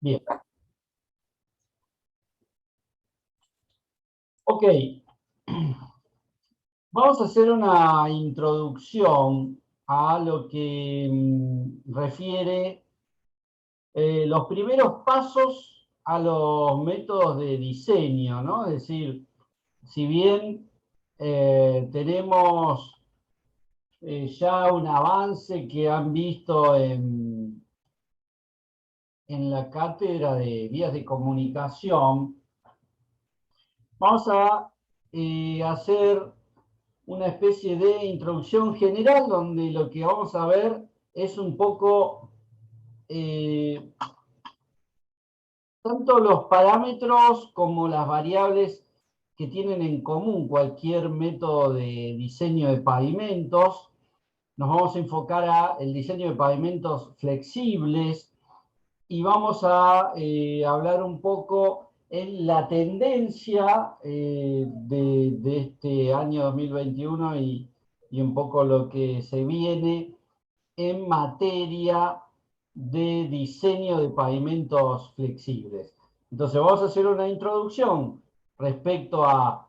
Bien. Ok. Vamos a hacer una introducción a lo que refiere los primeros pasos a los métodos de diseño, ¿no? Es decir, si bien tenemos ya un avance que han visto en la cátedra de vías de comunicación, vamos a hacer una especie de introducción general donde lo que vamos a ver es un poco tanto los parámetros como las variables que tienen en común cualquier método de diseño de pavimentos. Nos vamos a enfocar a el diseño de pavimentos flexibles y vamos a hablar un poco en la tendencia de este año 2021 y un poco lo que se viene en materia de diseño de pavimentos flexibles. Entonces vamos a hacer una introducción respecto a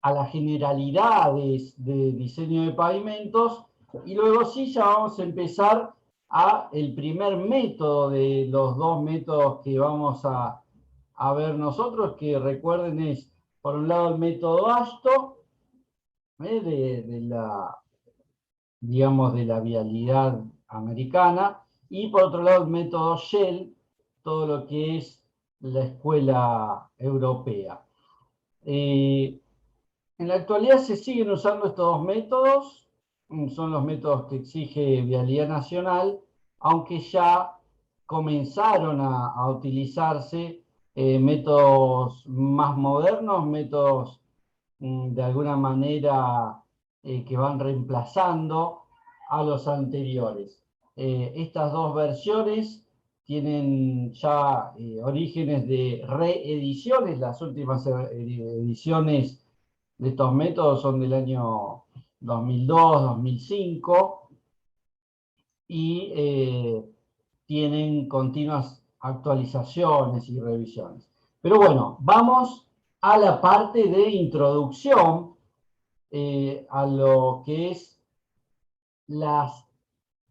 las generalidades de diseño de pavimentos y luego sí ya vamos a empezar a el primer método de los dos métodos que vamos a ver nosotros, que recuerden es, por un lado, el método ASTO, de la, digamos, de la vialidad americana, y por otro lado el método Shell, todo lo que es la escuela europea. En la actualidad se siguen usando estos dos métodos, son los métodos que exige Vialidad Nacional, aunque ya comenzaron a utilizarse métodos más modernos, métodos de alguna manera que van reemplazando a los anteriores. Estas dos versiones tienen ya orígenes de reediciones, las últimas ediciones de estos métodos son del año 2002, 2005 y tienen continuas actualizaciones y revisiones. Pero bueno, vamos a la parte de introducción a lo que es las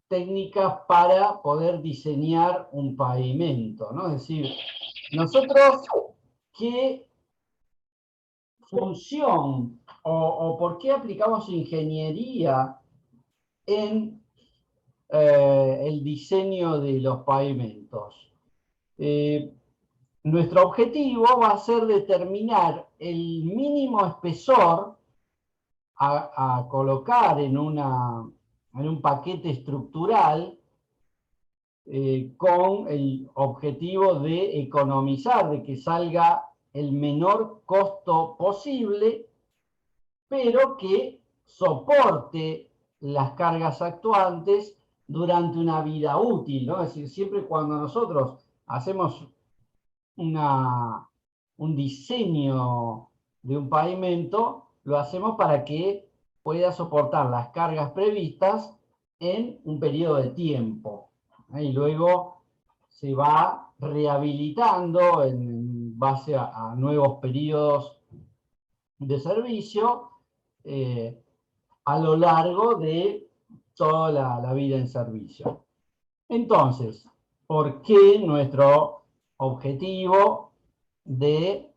técnicas para poder diseñar un pavimento, ¿no? Es decir, nosotros, ¿qué función o por qué aplicamos ingeniería en el diseño de los pavimentos? Nuestro objetivo va a ser determinar el mínimo espesor a colocar en un paquete estructural con el objetivo de economizar, de que salga el menor costo posible, pero que soporte las cargas actuantes durante una vida útil, ¿no? Es decir, siempre cuando nosotros hacemos un diseño de un pavimento, lo hacemos para que pueda soportar las cargas previstas en un periodo de tiempo. Y luego se va rehabilitando en base a nuevos periodos de servicio a lo largo de toda la vida en servicio. Entonces, ¿por qué nuestro objetivo de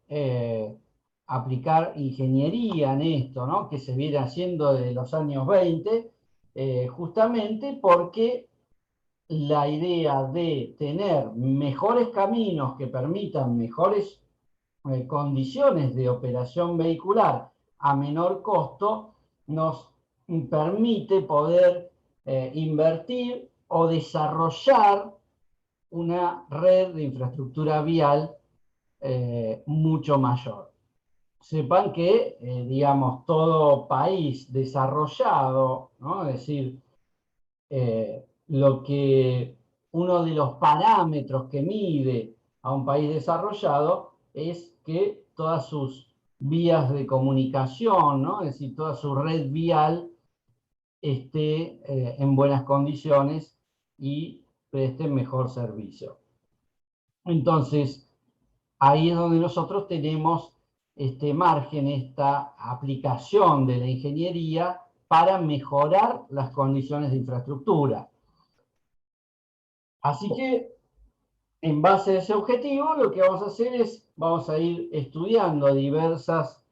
aplicar ingeniería en esto, ¿no? Que se viene haciendo desde los años 20, justamente porque la idea de tener mejores caminos que permitan mejores condiciones de operación vehicular a menor costo nos permite poder invertir o desarrollar una red de infraestructura vial mucho mayor. Sepan que, digamos, todo país desarrollado, ¿no? Es decir, lo que uno de los parámetros que mide a un país desarrollado es que todas sus vías de comunicación, ¿no? Es decir, toda su red vial esté en buenas condiciones y preste mejor servicio. Entonces, ahí es donde nosotros tenemos este margen, esta aplicación de la ingeniería para mejorar las condiciones de infraestructura. Así que, en base a ese objetivo, lo que vamos a hacer es, vamos a ir estudiando diversas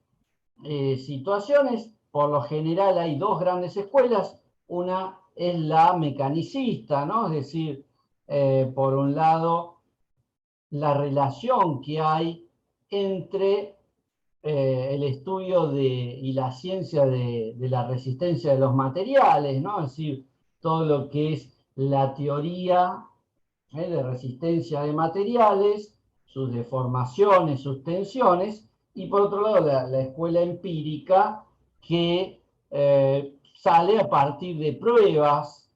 situaciones. Por lo general hay dos grandes escuelas. Una es la mecanicista, ¿no? Es decir, por un lado, la relación que hay entre el estudio y la ciencia de la resistencia de los materiales, ¿no? Es decir, todo lo que es la teoría de resistencia de materiales, sus deformaciones, sus tensiones, y por otro lado la escuela empírica que sale a partir de pruebas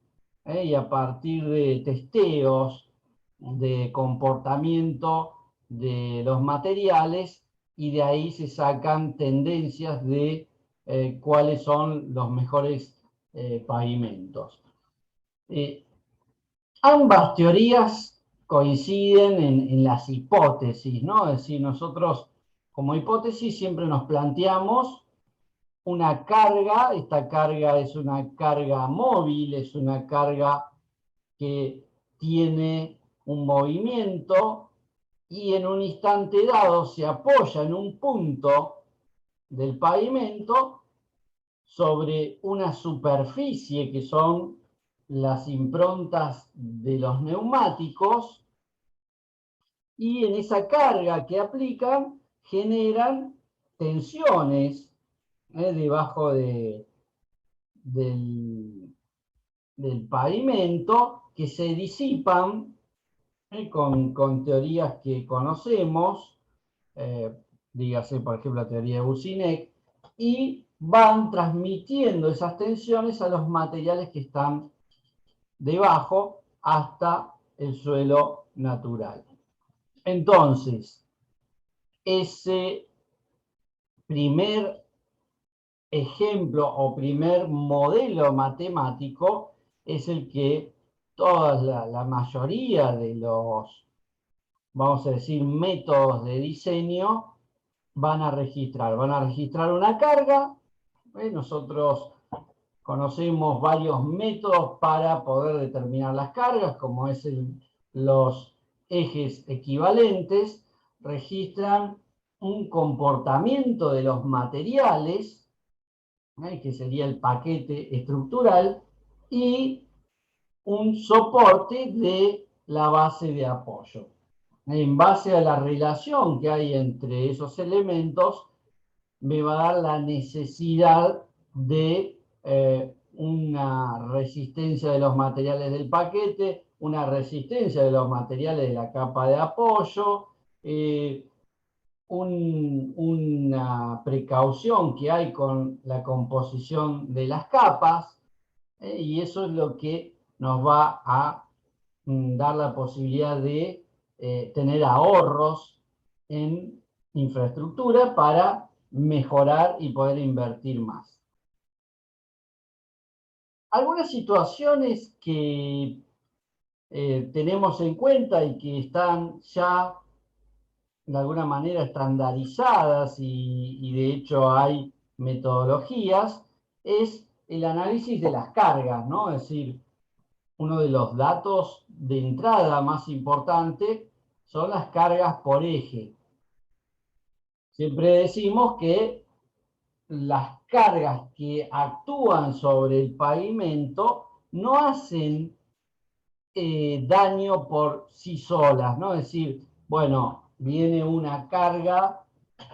y a partir de testeos de comportamiento de los materiales, y de ahí se sacan tendencias de cuáles son los mejores pavimentos. Ambas teorías coinciden en las hipótesis, ¿no? Es decir, nosotros como hipótesis siempre nos planteamos una carga. Esta carga es una carga móvil, es una carga que tiene un movimiento y en un instante dado se apoya en un punto del pavimento sobre una superficie que son las improntas de los neumáticos, y en esa carga que aplican generan tensiones debajo del, del pavimento, que se disipan con teorías que conocemos, dígase por ejemplo la teoría de Boussinesq, y van transmitiendo esas tensiones a los materiales que están debajo hasta el suelo natural. Entonces, ese primer ejemplo o primer modelo matemático es el que la mayoría de los, vamos a decir, métodos de diseño van a registrar. Van a registrar una carga. Nosotros conocemos varios métodos para poder determinar las cargas, como es los ejes equivalentes. Registran un comportamiento de los materiales, que sería el paquete estructural, y un soporte de la base de apoyo. En base a la relación que hay entre esos elementos, me va a dar la necesidad de una resistencia de los materiales del paquete, una resistencia de los materiales de la capa de apoyo, una precaución que hay con la composición de las capas, y eso es lo que nos va a dar la posibilidad de tener ahorros en infraestructura para mejorar y poder invertir más. Algunas situaciones que tenemos en cuenta y que están ya de alguna manera estandarizadas, y de hecho hay metodologías, es el análisis de las cargas, ¿no? Es decir, uno de los datos de entrada más importante son las cargas por eje. Siempre decimos que las cargas que actúan sobre el pavimento no hacen daño por sí solas, ¿no? Es decir, bueno, viene una carga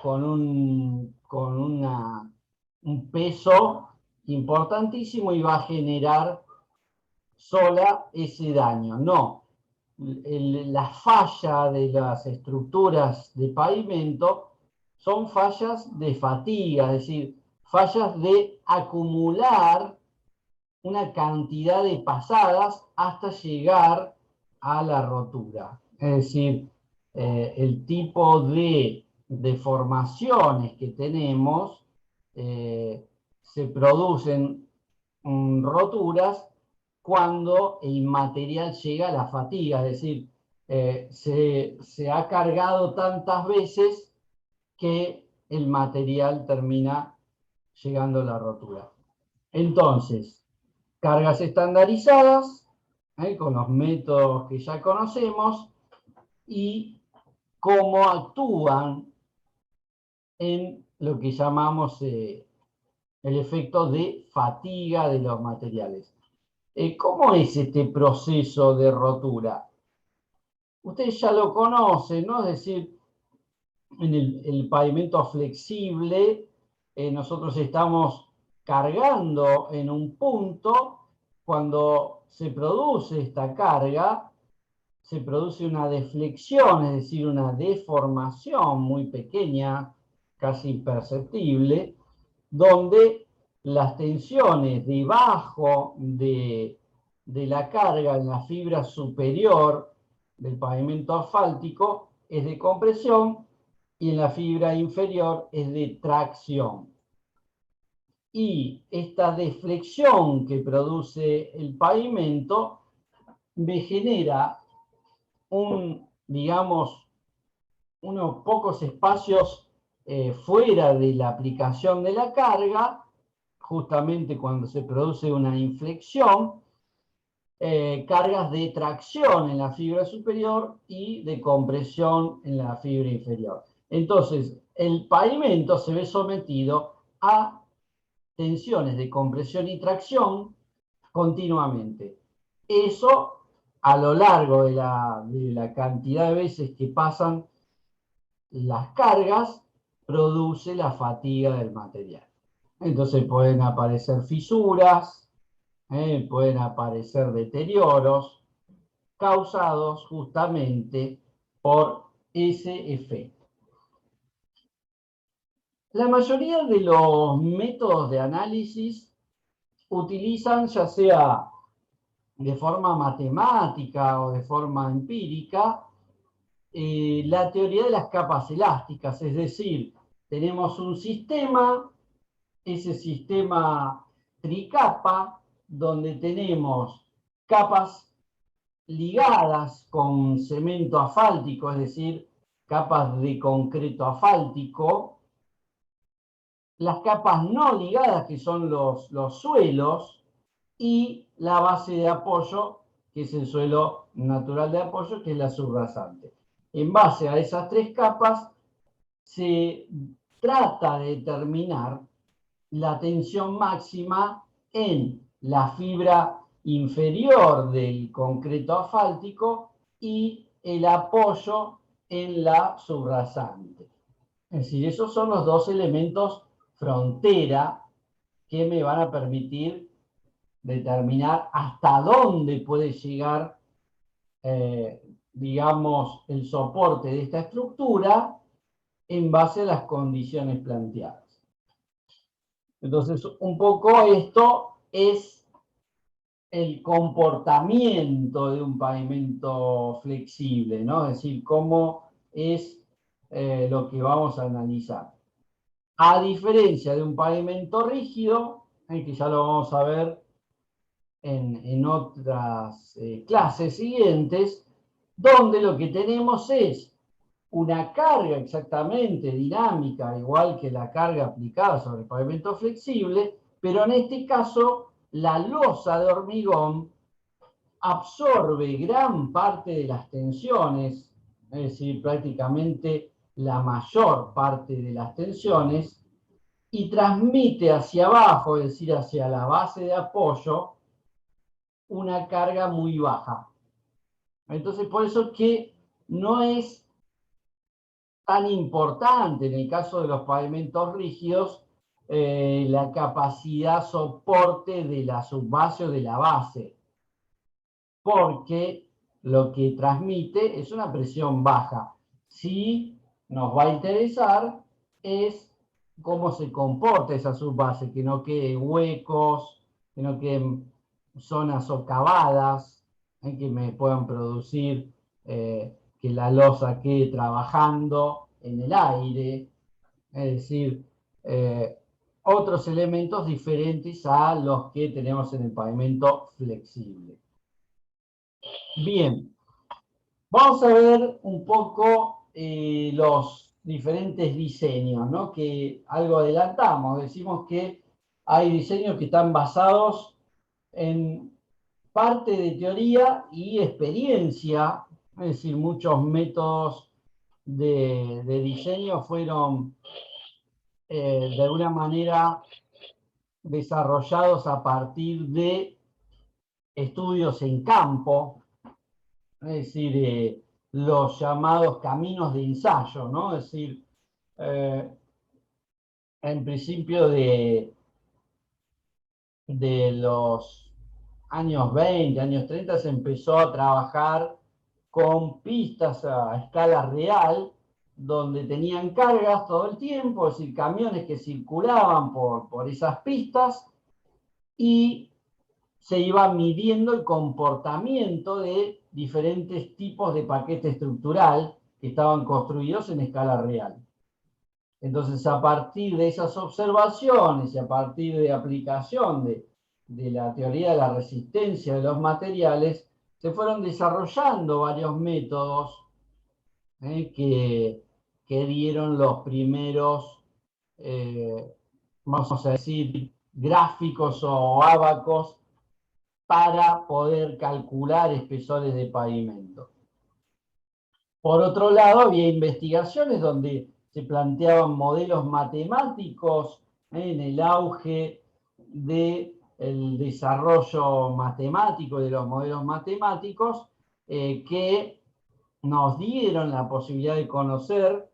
con un peso importantísimo y va a generar sola ese daño. No, la falla de las estructuras de pavimento son fallas de fatiga, es decir, fallas de acumular una cantidad de pasadas hasta llegar a la rotura. Es decir, el tipo de deformaciones que tenemos se producen roturas cuando el material llega a la fatiga, es decir, se ha cargado tantas veces que el material termina llegando a la rotura. Entonces, cargas estandarizadas, con los métodos que ya conocemos, y cómo actúan en lo que llamamos el efecto de fatiga de los materiales. ¿Cómo es este proceso de rotura? Ustedes ya lo conocen, ¿no? Es decir, en el pavimento flexible, nosotros estamos cargando en un punto. Cuando se produce esta carga, se produce una deflexión, es decir, una deformación muy pequeña, casi imperceptible, donde las tensiones debajo de la carga en la fibra superior del pavimento asfáltico es de compresión y en la fibra inferior es de tracción. Y esta deflexión que produce el pavimento me genera digamos, unos pocos espacios fuera de la aplicación de la carga, justamente cuando se produce una inflexión, cargas de tracción en la fibra superior y de compresión en la fibra inferior. Entonces, el pavimento se ve sometido a tensiones de compresión y tracción continuamente. Eso, a lo largo de la cantidad de veces que pasan las cargas, produce la fatiga del material. Entonces pueden aparecer fisuras, pueden aparecer deterioros causados justamente por ese efecto. La mayoría de los métodos de análisis utilizan, ya sea de forma matemática o de forma empírica, la teoría de las capas elásticas, es decir, tenemos un sistema, ese sistema tricapa, donde tenemos capas ligadas con cemento asfáltico, es decir, capas de concreto asfáltico, las capas no ligadas, que son los suelos, y la base de apoyo, que es el suelo natural de apoyo, que es la subrasante. En base a esas tres capas, se trata de determinar la tensión máxima en la fibra inferior del concreto asfáltico y el apoyo en la subrasante. Es decir, esos son los dos elementos frontera que me van a permitir determinar hasta dónde puede llegar, digamos, el soporte de esta estructura en base a las condiciones planteadas. Entonces, un poco esto es el comportamiento de un pavimento flexible, ¿no? Es decir, cómo es lo que vamos a analizar. A diferencia de un pavimento rígido, que ya lo vamos a ver en otras clases siguientes, donde lo que tenemos es una carga exactamente dinámica, igual que la carga aplicada sobre el pavimento flexible, pero en este caso la losa de hormigón absorbe gran parte de las tensiones, es decir, prácticamente la mayor parte de las tensiones, y transmite hacia abajo, es decir, hacia la base de apoyo, una carga muy baja. Entonces, por eso que no es tan importante en el caso de los pavimentos rígidos la capacidad soporte de la subbase o de la base, porque lo que transmite es una presión baja. Sí nos va a interesar es cómo se comporta esa subbase, que no queden huecos, que no queden zonas socavadas, que me puedan producir que la losa quede trabajando en el aire, es decir, otros elementos diferentes a los que tenemos en el pavimento flexible. Bien, Vamos a ver un poco los diferentes diseños, ¿no? Que algo adelantamos. Decimos que hay diseños que están basados en parte de teoría y experiencia, es decir, muchos métodos de diseño fueron de alguna manera desarrollados a partir de estudios en campo, es decir, los llamados caminos de ensayo, ¿no? Es decir, eh, en principio de los años 20, años 30, se empezó a trabajar con pistas a escala real, donde tenían cargas todo el tiempo, es decir, camiones que circulaban por esas pistas y se iba midiendo el comportamiento de diferentes tipos de paquete estructural que estaban construidos en escala real. Entonces, a partir de esas observaciones y a partir de aplicación de la teoría de la resistencia de los materiales, se fueron desarrollando varios métodos que dieron los primeros, vamos a decir, gráficos o ábacos para poder calcular espesores de pavimento. Por otro lado, había investigaciones donde se planteaban modelos matemáticos en el auge del desarrollo matemático de los modelos matemáticos que nos dieron la posibilidad de conocer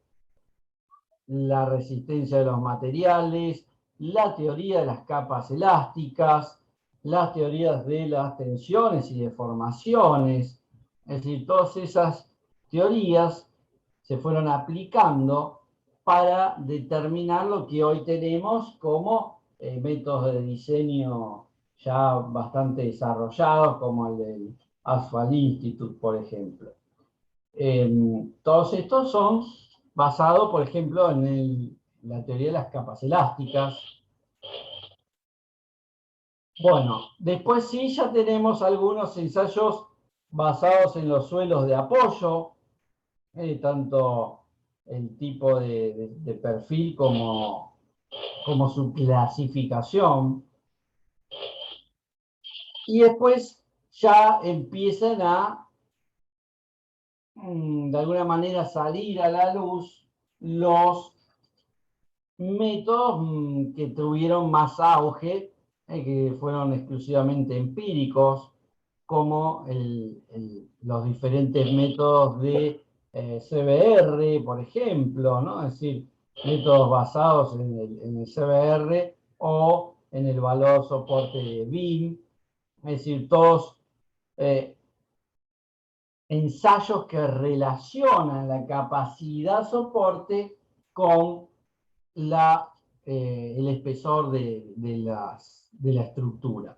la resistencia de los materiales, la teoría de las capas elásticas, las teorías de las tensiones y deformaciones. Es decir, todas esas teorías se fueron aplicando para determinar lo que hoy tenemos como métodos de diseño ya bastante desarrollados, como el del Asphalt Institute, por ejemplo. Todos estos son basados, por ejemplo, en la teoría de las capas elásticas. Bueno, después sí ya tenemos algunos ensayos basados en los suelos de apoyo, tanto el tipo de perfil como su clasificación. Y después ya empiezan a, de alguna manera, salir a la luz los métodos que tuvieron más auge, que fueron exclusivamente empíricos, como los diferentes métodos de CBR, por ejemplo, ¿no? Es decir, métodos basados en el CBR o en el valor soporte de BIM, es decir, todos ensayos que relacionan la capacidad soporte con el espesor de la estructura.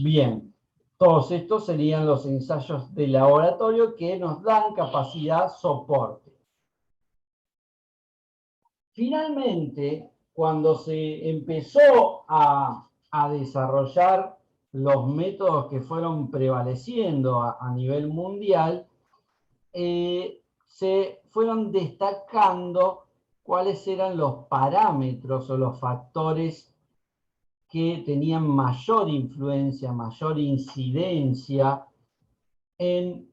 Bien, todos estos serían los ensayos de laboratorio que nos dan capacidad soporte. Finalmente, cuando se empezó a desarrollar los métodos que fueron prevaleciendo a nivel mundial, se fueron destacando cuáles eran los parámetros o los factores que tenían mayor influencia, mayor incidencia en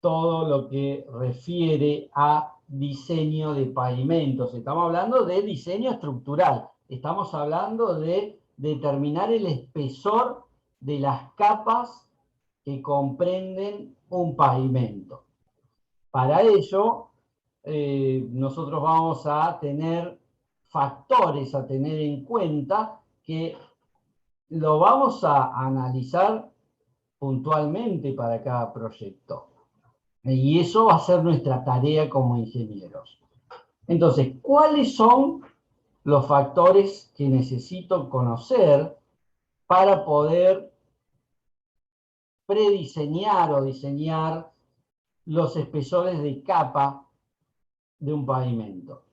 todo lo que refiere a diseño de pavimentos. Estamos hablando de diseño estructural, estamos hablando de determinar el espesor de las capas que comprenden un pavimento. Para ello, nosotros vamos a tener factores a tener en cuenta que lo vamos a analizar puntualmente para cada proyecto. Y eso va a ser nuestra tarea como ingenieros. Entonces, ¿cuáles son los factores que necesito conocer para poder prediseñar o diseñar los espesores de capa de un pavimento?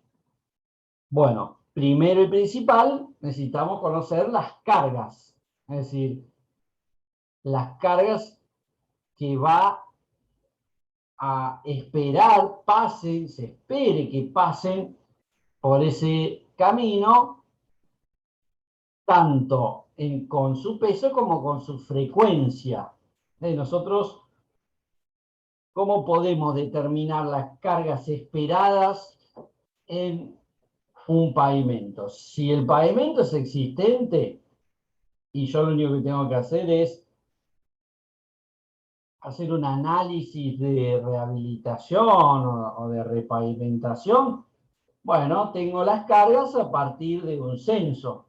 Bueno, primero y principal, necesitamos conocer las cargas. Es decir, las cargas que va a esperar pasen, se espere que pasen por ese camino, tanto con su peso como con su frecuencia. Nosotros, ¿cómo podemos determinar las cargas esperadas en un pavimento? Si el pavimento es existente y yo lo único que tengo que hacer es hacer un análisis de rehabilitación o de repavimentación, bueno, tengo las cargas a partir de un censo.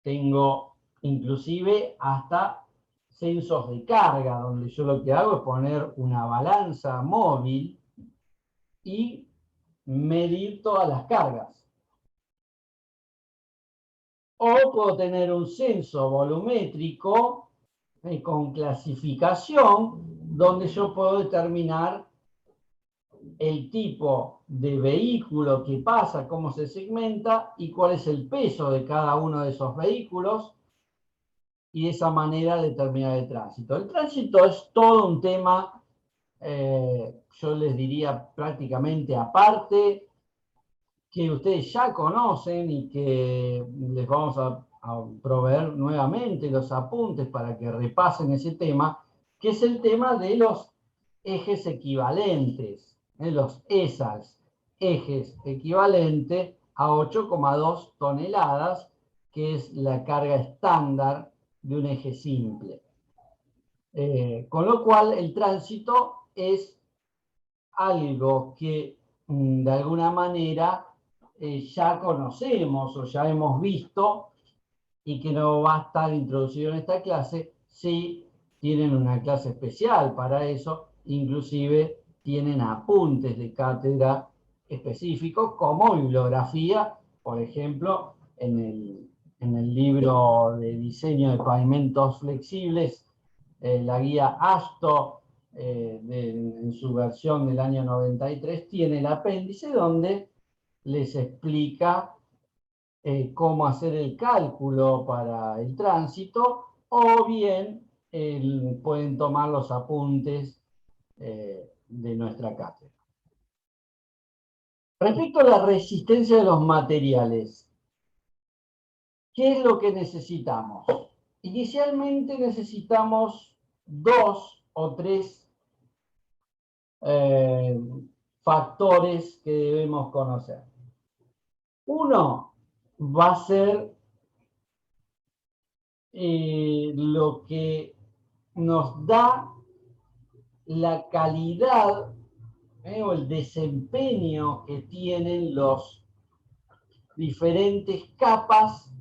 Tengo inclusive hasta censos de carga, donde yo lo que hago es poner una balanza móvil y medir todas las cargas. O puedo tener un censo volumétrico con clasificación, donde yo puedo determinar el tipo de vehículo que pasa, cómo se segmenta y cuál es el peso de cada uno de esos vehículos, y de esa manera determinar el tránsito. El tránsito es todo un tema, yo les diría prácticamente aparte, que ustedes ya conocen y que les vamos a proveer nuevamente los apuntes para que repasen ese tema, que es el tema de los ejes equivalentes, los ESAs, ejes equivalentes a 8,2 toneladas, que es la carga estándar de un eje simple. Con lo cual el tránsito es algo que de alguna manera ya conocemos o ya hemos visto y que no va a estar introducido en esta clase. Sí tienen una clase especial para eso, inclusive tienen apuntes de cátedra específicos como bibliografía, por ejemplo, en el libro de diseño de pavimentos flexibles, la guía ASTO, en su versión del año 93, tiene el apéndice donde les explica cómo hacer el cálculo para el tránsito, o bien pueden tomar los apuntes de nuestra cátedra. Respecto a la resistencia de los materiales, ¿qué es lo que necesitamos? Inicialmente necesitamos 2 o 3 factores que debemos conocer. Uno va a ser lo que nos da la calidad o el desempeño que tienen los diferentes capas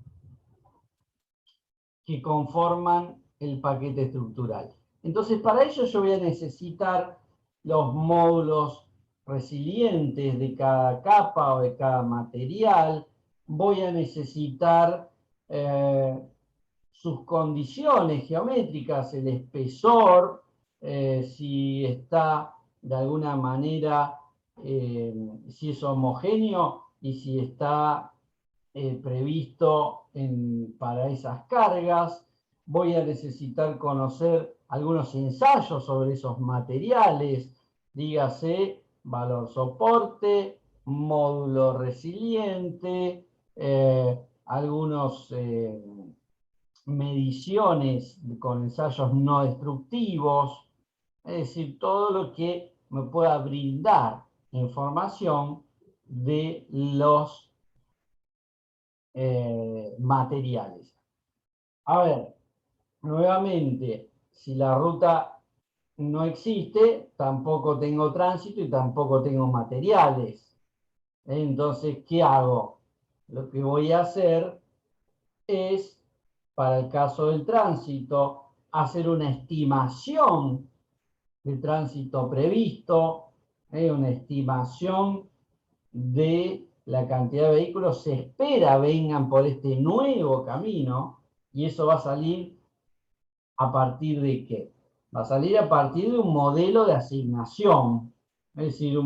que conforman el paquete estructural. Entonces, para ello yo voy a necesitar los módulos resilientes de cada capa o de cada material. Voy a necesitar sus condiciones geométricas, el espesor, si está de alguna manera, si es homogéneo y si está previsto para esas cargas. Voy a necesitar conocer algunos ensayos sobre esos materiales, dígase valor soporte, módulo resiliente, algunos mediciones con ensayos no destructivos, es decir, todo lo que me pueda brindar información de los materiales. A ver, nuevamente, si la ruta no existe, tampoco tengo tránsito y tampoco tengo materiales. Entonces, ¿qué hago? Lo que voy a hacer es, para el caso del tránsito, hacer una estimación del tránsito previsto, una estimación de la cantidad de vehículos se espera vengan por este nuevo camino, y eso va a salir a partir de ¿qué? Va a salir a partir de un modelo de asignación, es decir,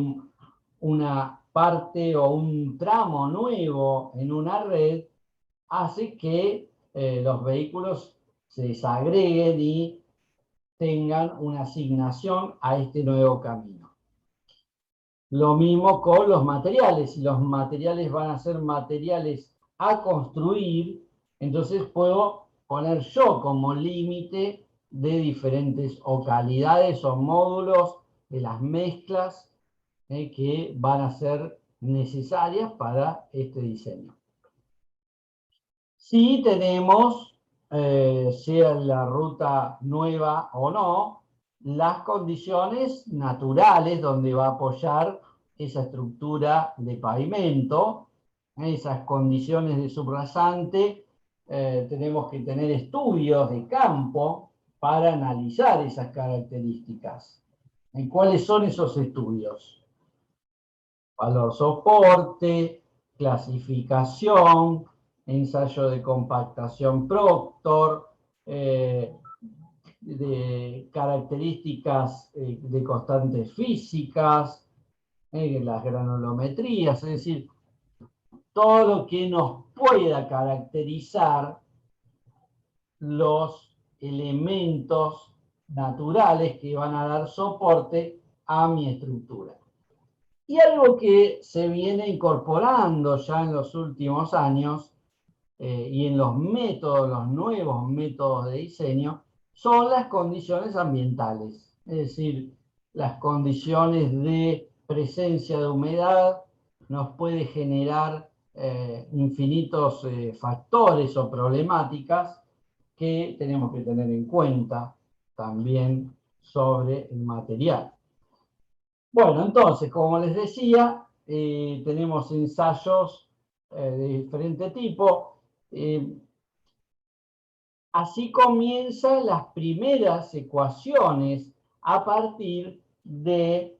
una parte o un tramo nuevo en una red hace que los vehículos se desagreguen y tengan una asignación a este nuevo camino. Lo mismo con los materiales. Si los materiales van a ser materiales a construir, entonces puedo poner yo como límite de diferentes o calidades o módulos de las mezclas que van a ser necesarias para este diseño. Si tenemos, sea la ruta nueva o no, las condiciones naturales donde va a apoyar esa estructura de pavimento, esas condiciones de subrasante, tenemos que tener estudios de campo para analizar esas características. ¿Y cuáles son esos estudios? Valor soporte, clasificación, ensayo de compactación Proctor, de características de constantes físicas, las granulometrías, es decir, todo lo que nos pueda caracterizar los elementos naturales que van a dar soporte a mi estructura. Y algo que se viene incorporando ya en los últimos años y en los métodos, los nuevos métodos de diseño, son las condiciones ambientales. Es decir, las condiciones de presencia de humedad nos puede generar infinitos factores o problemáticas que tenemos que tener en cuenta también sobre el material. Bueno, entonces, como les decía, tenemos ensayos de diferente tipo. Así comienzan las primeras ecuaciones a partir de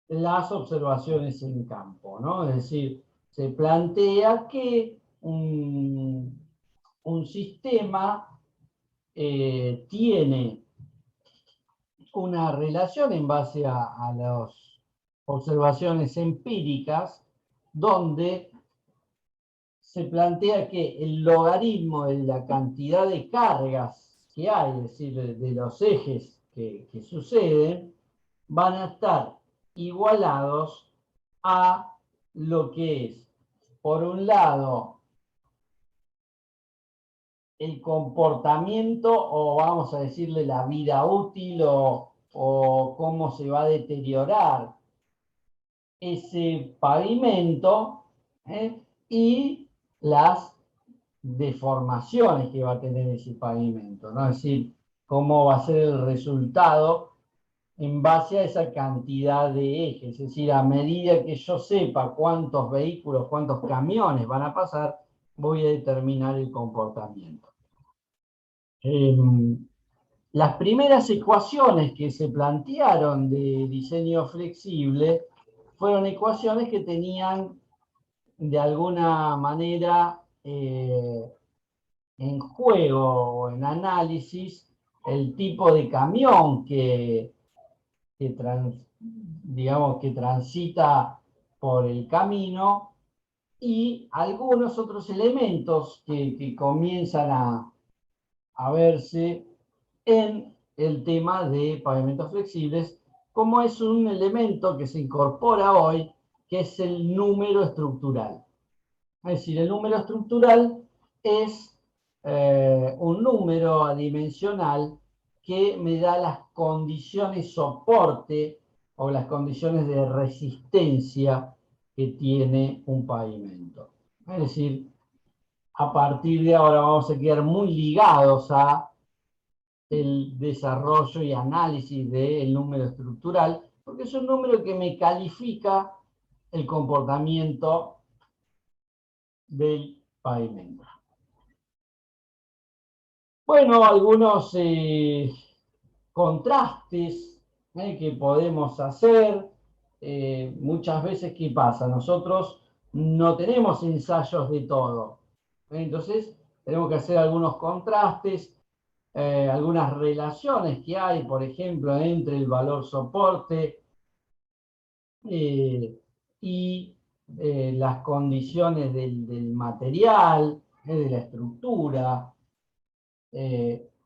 las observaciones en campo, ¿no? Es decir, se plantea que un sistema tiene una relación en base a las observaciones empíricas, donde se plantea que el logaritmo de la cantidad de cargas que hay, es decir, de los ejes que suceden, van a estar igualados a lo que es, por un lado, el comportamiento, o vamos a decirle la vida útil, o cómo se va a deteriorar ese pavimento, y las deformaciones que va a tener ese pavimento, ¿no? Es decir, cómo va a ser el resultado en base a esa cantidad de ejes. Es decir, a medida que yo sepa cuántos vehículos, cuántos camiones van a pasar, voy a determinar el comportamiento. Las primeras ecuaciones que se plantearon de diseño flexible fueron ecuaciones que tenían de alguna manera en juego o en análisis el tipo de camión digamos, que transita por el camino y algunos otros elementos que comienzan a verse en el tema de pavimentos flexibles, como es un elemento que se incorpora hoy, que es el número estructural. Es decir, el número estructural es un número adimensional que me da las condiciones soporte o las condiciones de resistencia que tiene un pavimento. Es decir, a partir de ahora vamos a quedar muy ligados a el desarrollo y análisis del número estructural, porque es un número que me califica el comportamiento del pavimento. Bueno, algunos contrastes que podemos hacer. Muchas veces, ¿qué pasa? Nosotros no tenemos ensayos de todo. Entonces, tenemos que hacer algunos contrastes, algunas relaciones que hay, por ejemplo, entre el valor soporte y las condiciones del material, de la estructura.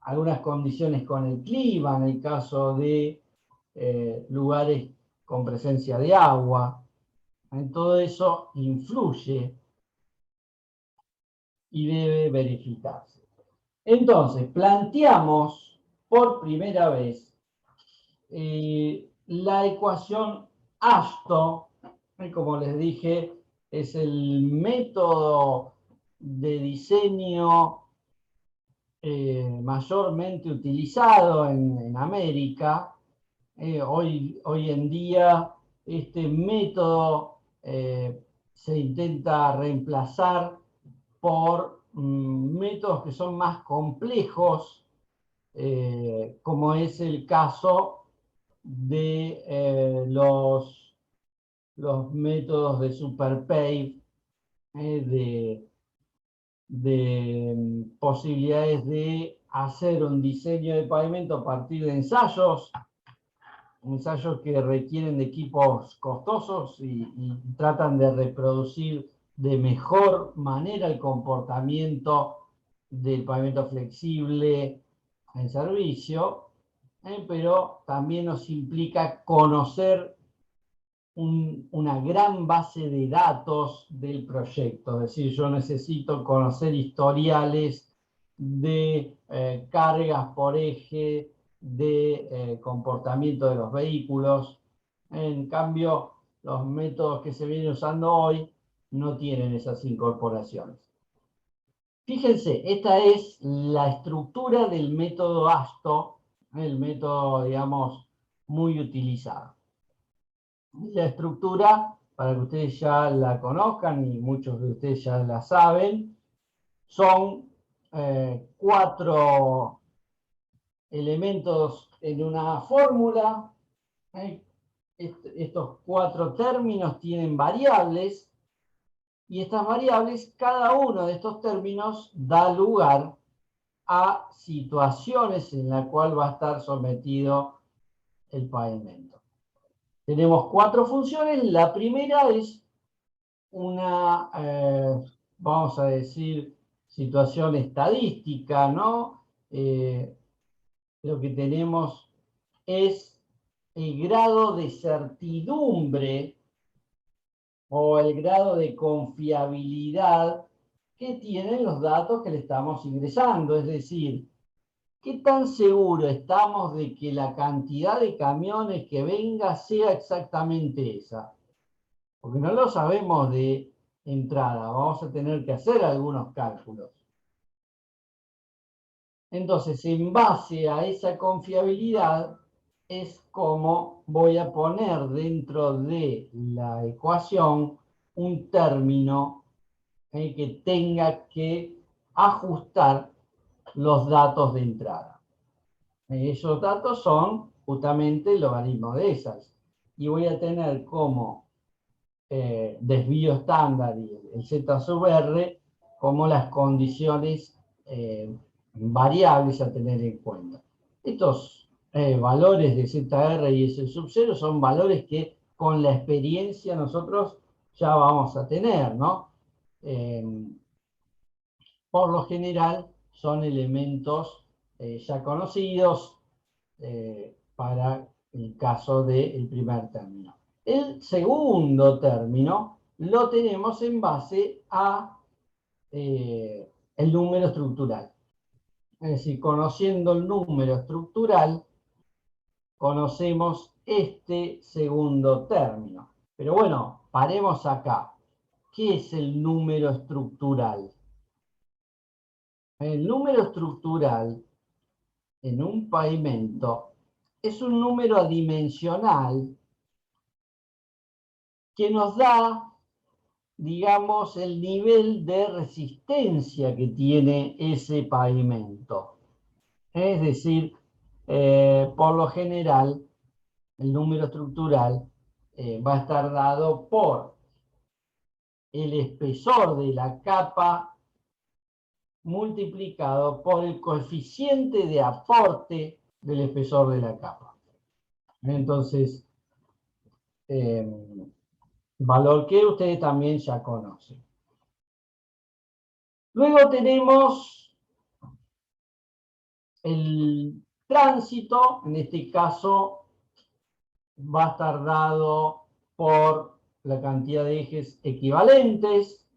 algunas condiciones con el clima, en el caso de lugares con presencia de agua. En todo eso influye y debe verificarse. Entonces, planteamos por primera vez la ecuación ASTO, como les dije, es el método de diseño mayormente utilizado en América. Hoy en día este método se intenta reemplazar por métodos que son más complejos, como es el caso de los métodos de Superpave, de posibilidades de hacer un diseño de pavimento a partir de ensayos que requieren de equipos costosos y tratan de reproducir de mejor manera el comportamiento del pavimento flexible en servicio, pero también nos implica conocer una gran base de datos del proyecto. Es decir, yo necesito conocer historiales de cargas por eje, de comportamiento de los vehículos. En cambio, los métodos que se vienen usando hoy no tienen esas incorporaciones. Fíjense, esta es la estructura del método ASTO, el método, digamos, muy utilizado. La estructura, para que ustedes ya la conozcan y muchos de ustedes ya la saben, son 4 elementos en una fórmula. Estos 4 términos tienen variables y estas variables, cada uno de estos términos da lugar a situaciones en las cuales va a estar sometido el pavimento. Tenemos 4 funciones. La primera es una, vamos a decir, situación estadística, ¿no? Lo que tenemos es el grado de certidumbre o el grado de confiabilidad que tienen los datos que le estamos ingresando. Es decir, ¿qué tan seguro estamos de que la cantidad de camiones que venga sea exactamente esa? Porque no lo sabemos de entrada, vamos a tener que hacer algunos cálculos. Entonces, en base a esa confiabilidad, es como voy a poner dentro de la ecuación un término que tenga que ajustar los datos de entrada. Esos datos son justamente el logaritmo de esas. Y voy a tener como desvío estándar y el Z sub R como las condiciones variables a tener en cuenta. Estos valores de ZR y S sub 0 son valores que con la experiencia nosotros ya vamos a tener, ¿no? Por lo general son elementos ya conocidos para el caso del primer término. El segundo término lo tenemos en base a el número estructural. Es decir, conociendo el número estructural, conocemos este segundo término. Pero bueno, paremos acá. ¿Qué es el número estructural? El número estructural en un pavimento es un número adimensional que nos da, digamos, el nivel de resistencia que tiene ese pavimento. Es decir, por lo general, el número estructural va a estar dado por el espesor de la capa multiplicado por el coeficiente de aporte del espesor de la capa. Entonces, valor que ustedes también ya conocen. Luego tenemos El tránsito, en este caso, va a estar dado por la cantidad de ejes equivalentes.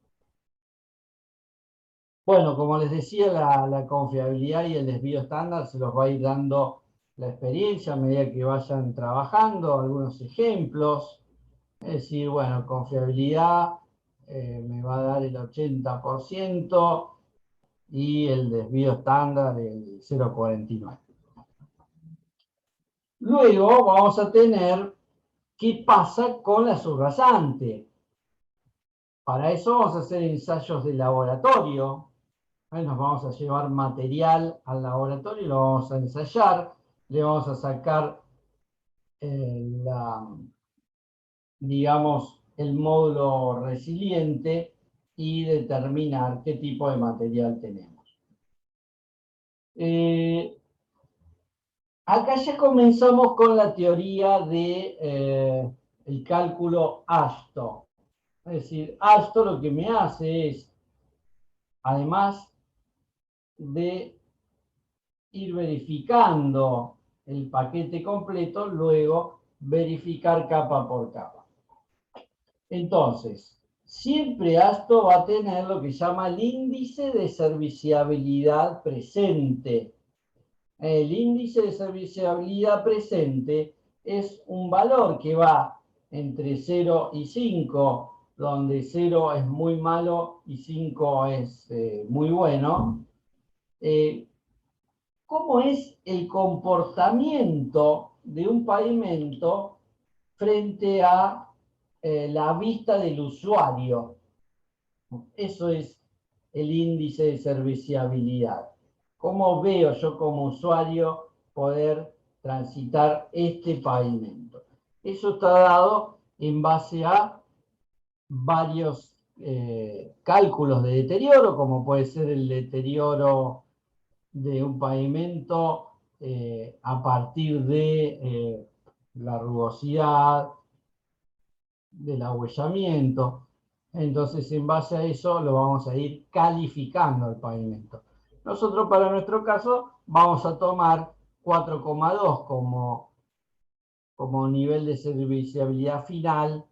Bueno, como les decía, la confiabilidad y el desvío estándar se los va a ir dando la experiencia a medida que vayan trabajando, algunos ejemplos. Es decir, bueno, confiabilidad me va a dar el 80% y el desvío estándar el 0,49. Luego vamos a tener qué pasa con la subrasante. Para eso vamos a hacer ensayos de laboratorio. Nos vamos a llevar material al laboratorio y lo vamos a ensayar. Le vamos a sacar digamos, el módulo resiliente y determinar qué tipo de material tenemos. Acá ya comenzamos con la teoría de el cálculo ASTO. Es decir, ASTO lo que me hace es, además de ir verificando el paquete completo, luego verificar capa por capa. Entonces, siempre ASTO va a tener lo que se llama el índice de serviciabilidad presente. El índice de serviciabilidad presente es un valor que va entre 0 y 5, donde 0 es muy malo y 5 es muy bueno. ¿Cómo es el comportamiento de un pavimento frente a la vista del usuario? Eso es el índice de serviciabilidad. ¿Cómo veo yo como usuario poder transitar este pavimento? Eso está dado en base a varios cálculos de deterioro, como puede ser el deterioro de un pavimento a partir de la rugosidad, del ahuellamiento. Entonces, en base a eso, lo vamos a ir calificando el pavimento. Nosotros, para nuestro caso, vamos a tomar 4,2 como nivel de serviciabilidad final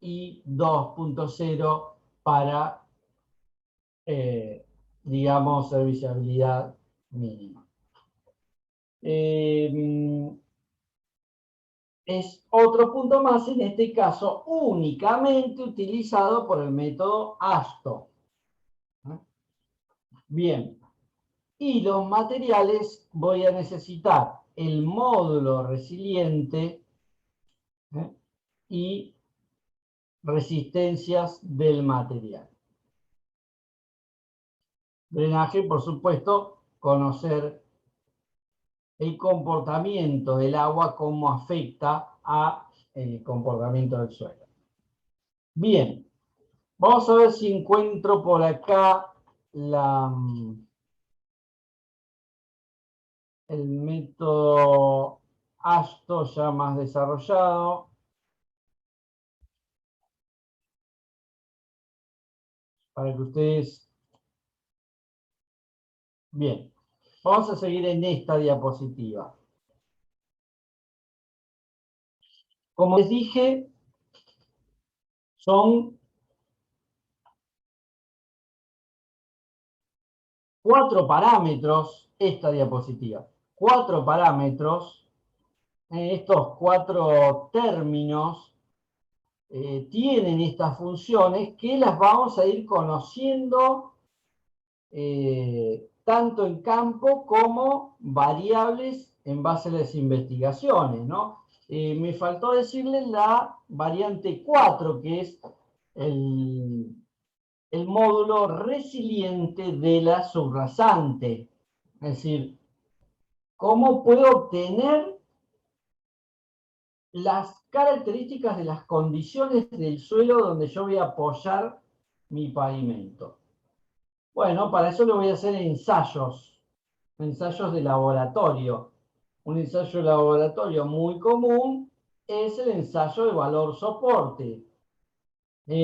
y 2,0 para, digamos, serviciabilidad mínima. Es otro punto más, en este caso, únicamente utilizado por el método ASTO. Bien, y los materiales voy a necesitar el módulo resiliente y resistencias del material. Drenaje, por supuesto, conocer el comportamiento del agua, cómo afecta al comportamiento del suelo. Bien, vamos a ver si encuentro por acá el método ASTO ya más desarrollado. Para que ustedes... Bien, vamos a seguir en esta diapositiva. Como les dije, son 4 parámetros esta diapositiva. 4 parámetros, estos 4 términos tienen estas funciones que las vamos a ir conociendo tanto en campo como variables en base a las investigaciones, ¿no? Me faltó decirles la variante 4, que es el módulo resiliente de la subrasante. Es decir, ¿cómo puedo obtener las características de las condiciones del suelo donde yo voy a apoyar mi pavimento? Bueno, para eso le voy a hacer ensayos de laboratorio. Un ensayo de laboratorio muy común es el ensayo de valor soporte.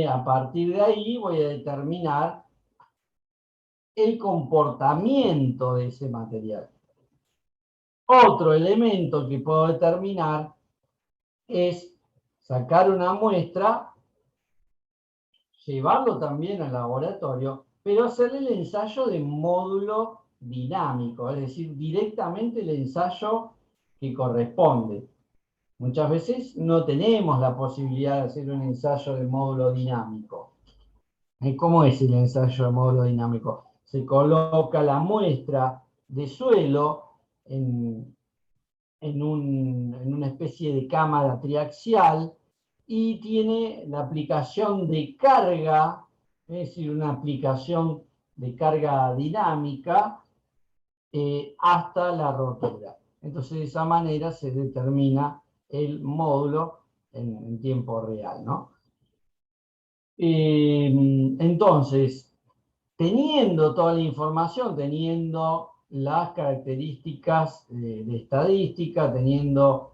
A partir de ahí voy a determinar el comportamiento de ese material. Otro elemento que puedo determinar es sacar una muestra, llevarlo también al laboratorio, pero hacer el ensayo de módulo dinámico, es decir, directamente el ensayo que corresponde. Muchas veces no tenemos la posibilidad de hacer un ensayo de módulo dinámico. ¿Cómo es el ensayo de módulo dinámico? Se coloca la muestra de suelo en una especie de cámara triaxial y tiene la aplicación de carga, es decir, una aplicación de carga dinámica hasta la rotura. Entonces, de esa manera se determina el módulo en tiempo real, ¿no? Entonces, teniendo toda la información, teniendo las características de estadística, teniendo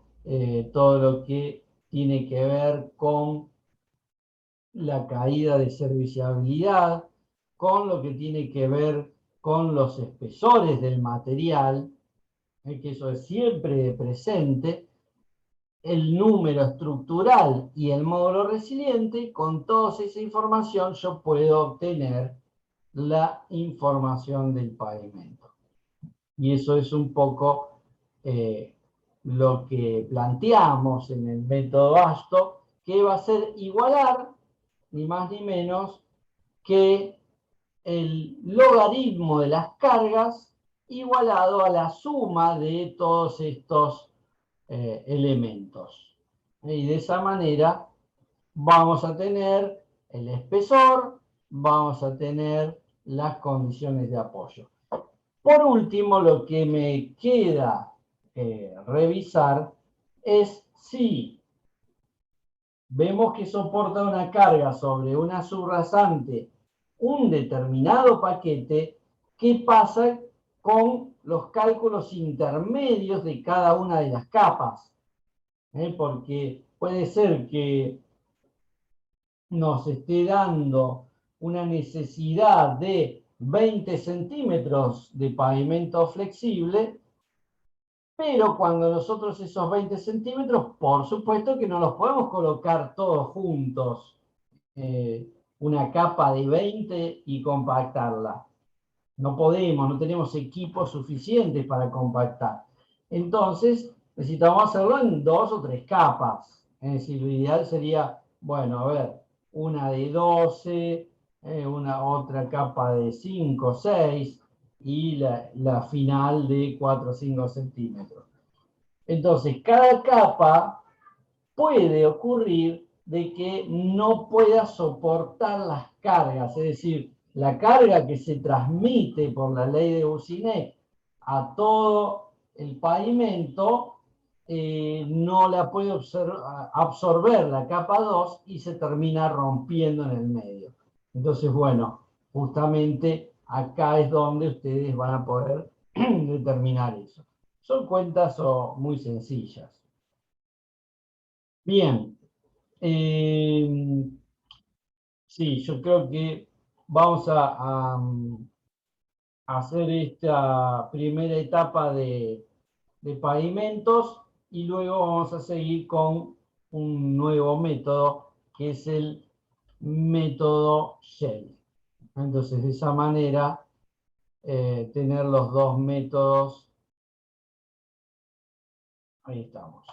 todo lo que tiene que ver con la caída de serviciabilidad, con lo que tiene que ver con los espesores del material, que eso es siempre presente, el número estructural y el módulo resiliente, con toda esa información yo puedo obtener la información del pavimento. Y eso es un poco lo que planteamos en el método ASTO, que va a ser igualar, ni más ni menos, que el logaritmo de las cargas igualado a la suma de todos estos elementos. Y de esa manera vamos a tener el espesor, vamos a tener las condiciones de apoyo. Por último, lo que me queda revisar es si vemos que soporta una carga sobre una subrasante un determinado paquete, ¿qué pasa con los cálculos intermedios de cada una de las capas? Porque puede ser que nos esté dando una necesidad de 20 centímetros de pavimento flexible, pero cuando nosotros esos 20 centímetros, por supuesto que no los podemos colocar todos juntos, una capa de 20 y compactarla. No podemos, no tenemos equipos suficientes para compactar. Entonces, necesitamos hacerlo en 2 o 3 capas. Es decir, lo ideal sería, bueno, a ver, una de 12, una otra capa de 5 o 6 y la final de 4 o 5 centímetros. Entonces, cada capa puede ocurrir de que no pueda soportar las cargas, es decir, la carga que se transmite por la ley de Boussinet a todo el pavimento no la puede absorber la capa 2 y se termina rompiendo en el medio. Entonces, bueno, justamente acá es donde ustedes van a poder determinar eso. Son cuentas muy sencillas. Bien, sí, yo creo que vamos a hacer esta primera etapa de pavimentos y luego vamos a seguir con un nuevo método que es el método Shell. Entonces, de esa manera, tener los dos métodos. Ahí estamos.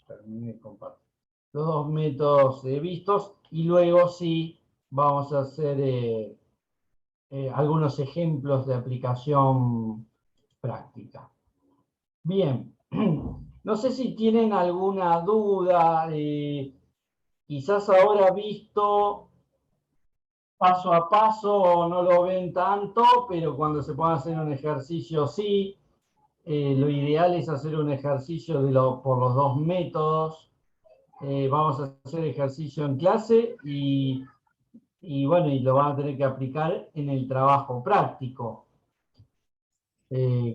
Terminé de compartir. Los dos métodos vistos y luego sí vamos a hacer algunos ejemplos de aplicación práctica. Bien, no sé si tienen alguna duda, quizás ahora visto paso a paso no lo ven tanto, pero cuando se pueda hacer un ejercicio sí. Lo ideal es hacer un ejercicio por los dos métodos. Vamos a hacer ejercicio en clase y bueno, y lo van a tener que aplicar en el trabajo práctico.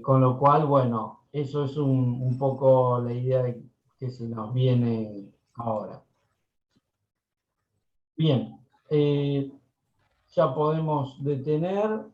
Con lo cual, bueno, eso es un poco la idea que se nos viene ahora. Bien, ya podemos detener